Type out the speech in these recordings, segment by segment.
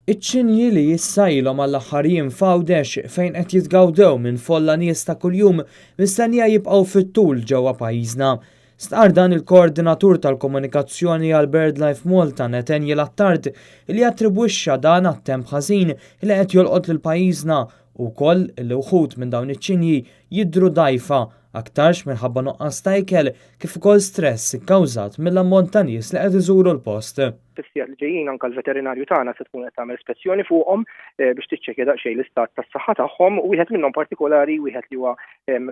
Iċ-ċinji li issa ilhom għall-aħħar jiem f'Għawdex fejn qed jitgawdew minn folla nies ta' kuljum mistennija jibqgħu fit-tul ġewwa pajjiżna. Stqar dan il-koordinatur tal-komunikazzjoni għal BirdLife Malta Nathaniel Attard li attribwixxa dan għat-temp ħażin li qed jolqot lil pajjiżna u wkoll li wħud minn dawn iċ-ċinji jidhru dgħajfa aktarx minħabba nuqqas ta' ikel kif ukoll stress ikkawżat mill-ammont ta' nies li qed iżuru l-post. Fis-sijat li ġejjin anke l-veterinarju tagħna se tkun qed tagħmel ispezzjoni fuqhom biex tiċċekkja daqsxejn l-istat tas-saħħa tagħhom u wieħed minnhom partikolari wieħed li huwa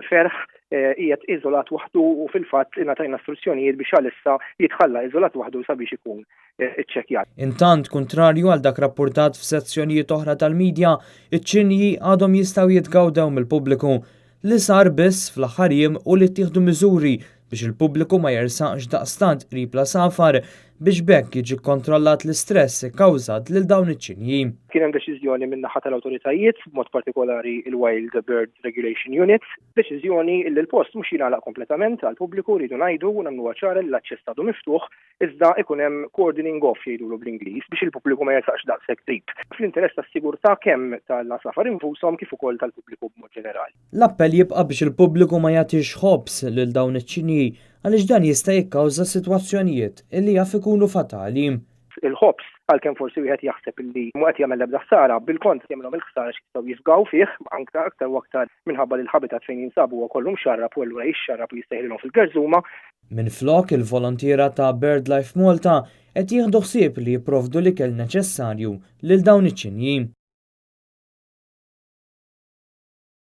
ferħ qiegħed iżolat waħdu u fil-fatt ingħatajna istruzzjonijiet biex għalissa jitħalla iżolat waħdu sabiex ikun iċċekkjat. Intant, kontrarju għal dak rappurtat f'sezzjonijiet oħra tal-midja, iċ-ċinji għadhom jistgħu jitgawdew mill-pubbliku li sar biss fl-aħħar jiem u li ttieħdu miżuri biex il-pubbliku ma jersaqx daqstant qrib la safar biex bekk jiġi kontrollat l-istress ikkawżat lil dawn iċ-ċinji. Kien hemm deċiżjoni min naħa tal-awtoritajiet, b'mod partikolari il-Wild Bird Regulation Unit, deċiżjoni li l-post mhux jingħalaq kompletament għall pubbliku rridu ngħidu u nagħmluha ċara li l-aċċess għadu miftuħ iżda ikun hemm cordoning off jgħidulu bl-Ingliż biex il-pubbliku ma jersaqx daqshekk qrib. Fl-interess tas-sigurtà kemm tal-safar infushom kif ukoll tal-pubbliku b'mod ġenerali. L-appell jibqa' biex il-pubbliku ma jagħtix ħobbs lil dawn iċ-ċinji għaliex dan jista' jikkawża sitwazzjonijiet illi jaf ikunu fatali. Il-ħobs għalkemm forsi wieħed jaħseb illi mu qed jagħmel ebda ħsara, bil-kont jagħmilhom il-ħsara x'jistgħu jifgaw fih aktar u aktar minħabba li l-habitat fejn jinsabu huwa kollu mxarrab u allura jixxarrab u jistejħilhom fil-gerżuma. Minflok il-volontiera ta' BirdLife Malta qed jieħdu ħsieb li jipprovdu l-ikel neċessarju lil dawn iċ-ċinji.